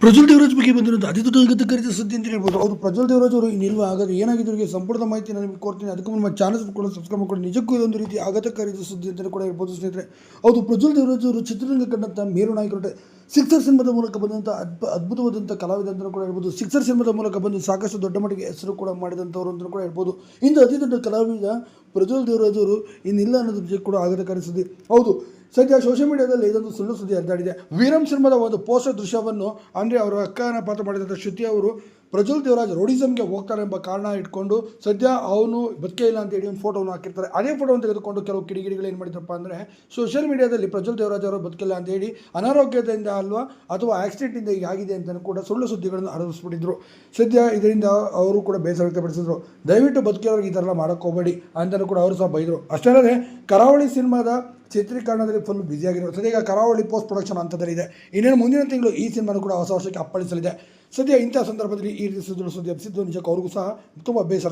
ಪ್ರಜ್ವಲ್ ದೇವರಾಜ್ ಬಗ್ಗೆ ಬಂದಿರೋದು ಅತಿ ದೊಡ್ಡ ಅಗತ್ಯಕರಿತ ಸುದ್ದಿ ಅಂತ ಹೇಳ್ಬೋದು. ಅವರು ಪ್ರಜ್ವಲ್ ದೇವರಾಜ್ ಅವರು ಇನ್ನಿಲ್ವ ಹಾಗಾದ್ರೆ ಏನಾಗಿದೆ ಇವರಿಗೆ ಸಂಪೂರ್ಣ ಮಾಹಿತಿ ನಾನು ನಿಮಗೆ ಕೊಡ್ತೀನಿ. ಅದಕ್ಕೂ ನಮ್ಮ ಚಾನಲ್ ಕೂಡ ಸಬ್ಸ್ಕ್ರೈಬ್ ಮಾಡ್ಕೊಂಡು ನಿಜಕ್ಕೂ ಇದೊಂದು ರೀತಿ ಅಗತ್ಯಕರಿತ ಸುದ್ದಿ ಅಂತಲೂ ಕೂಡ ಹೇಳ್ಬೋದು ಸ್ನೇಹಿತರೆ. ಹೌದು, ಪ್ರಜ್ವಲ್ ದೇವರಾಜ್ ಅವರು ಚಿತ್ರರಂಗ ಕಂಡಂಥ ಮೇರು ನಾಯಕರು. ಸಿಕ್ಸರ್ ಸಿನಿಮಾದ ಮೂಲಕ ಬಂದಂಥ ಅದ್ಭುತವಾದಂಥ ಕಲಾವಿದ ಅಂತಲೂ ಕೂಡ ಹೇಳ್ಬೋದು. ಸಿಕ್ಸರ್ ಸಿನಿಮಾದ ಮೂಲಕ ಬಂದು ಸಾಕಷ್ಟು ದೊಡ್ಡ ಮಟ್ಟಿಗೆ ಹೆಸರು ಕೂಡ ಮಾಡಿದಂಥವ್ರು ಅಂತಲೂ ಕೂಡ ಹೇಳ್ಬೋದು. ಇಂದು ಅತಿ ದೊಡ್ಡ ಕಲಾವಿದ ಪ್ರಜ್ವಲ್ ದೇವರಾಜ್ ಅವರು ಇನ್ನಿಲ್ಲ ಅನ್ನೋದ್ರ ಬಗ್ಗೆ ಕೂಡ ಅಗತ್ಯಕಾರಿ ಸುದ್ದಿ. ಹೌದು, ಸದ್ಯ ಸೋಷಿಯಲ್ ಮೀಡಿಯಾದಲ್ಲಿ ಇದೊಂದು ಸುಳ್ಳು ಸುದ್ದಿ ಹರಿದಾಡಿದೆ. ವೀರಂ ಸಿನಿಮಾದ ಒಂದು ಪೋಸ್ಟರ್ ದೃಶ್ಯವನ್ನು ಅಂದರೆ ಅವರ ಅಕ್ಕನ ಪಾತ್ರ ಮಾಡಿದಂಥ ಶ್ರುತಿ ಅವರು ಪ್ರಜ್ವಲ್ ದೇವರಾಜ್ ರೌಡಿಸಮ್ಗೆ ಹೋಗ್ತಾರೆ ಎಂಬ ಕಾರಣ ಇಟ್ಕೊಂಡು ಸದ್ಯ ಅವನು ಬದುಕೇ ಇಲ್ಲ ಅಂತೇಳಿ ಒಂದು ಫೋಟೋವನ್ನು ಹಾಕಿರ್ತಾರೆ. ಅದೇ ಫೋಟೋವನ್ನು ತೆಗೆದುಕೊಂಡು ಕೆಲವು ಕಿಡಿಗಿಡಿಗಳು ಏನು ಮಾಡಿದ್ರಪ್ಪ ಅಂದರೆ ಸೋಷಿಯಲ್ ಮೀಡಿಯಾದಲ್ಲಿ ಪ್ರಜ್ವಲ್ ದೇವರಾಜ್ ಅವರು ಬದುಕಿಲ್ಲ ಅಂತೇಳಿ ಅನಾರೋಗ್ಯದಿಂದ ಅಲ್ವಾ ಅಥವಾ ಆಕ್ಸಿಡೆಂಟಿಂದ ಹೀಗಾಗಿದೆ ಅಂತ ಕೂಡ ಸುಳ್ಳು ಸುದ್ದಿಗಳನ್ನು ಹರಡಿಸ್ಬಿಟ್ಟಿದ್ರು. ಸದ್ಯ ಇದರಿಂದ ಅವರು ಕೂಡ ಬೇಸರ ವ್ಯಕ್ತಪಡಿಸಿದ್ರು. ದಯವಿಟ್ಟು ಬದುಕಿರೋರಿಗೆ ಈ ಥರ ಮಾಡೋಕ್ಕೆ ಹೋಗಬೇಡಿ ಅಂತಲೂ ಕೂಡ ಅವರು ಸಹ ಬೈದರು. ಅಷ್ಟೇ ಅಲ್ಲದೆ ಕರಾವಳಿ ಸಿನಿಮಾದ ಚಿತ್ರೀಕರಣದಲ್ಲಿ ಫುಲ್ ಬ್ಯುಸಿಯಾಗಿರೋ ಸದ್ಯ ಈಗ ಕರಾವಳಿ ಪೋಸ್ಟ್ ಪ್ರೊಡಕ್ಷನ್ ಹಂತದಲ್ಲಿದೆ. ಇನ್ನೇನು ಮುಂದಿನ ತಿಂಗಳು ಈ ಸಿನಿಮಾನು ಕೂಡ ಹೊಸ ವರ್ಷಕ್ಕೆ ಅಪ್ಪಳಿಸಲಿದೆ. ಸದ್ಯ ಇಂಥ ಸಂದರ್ಭದಲ್ಲಿ ಈ ರೀತಿ ಸುದ್ದಿ ಹಬ್ಬಿಸಿದ್ದು ನಿಜಕ್ಕೂ ಅವ್ರಿಗೂ ಸಹ ತುಂಬ ಬೇಸರ.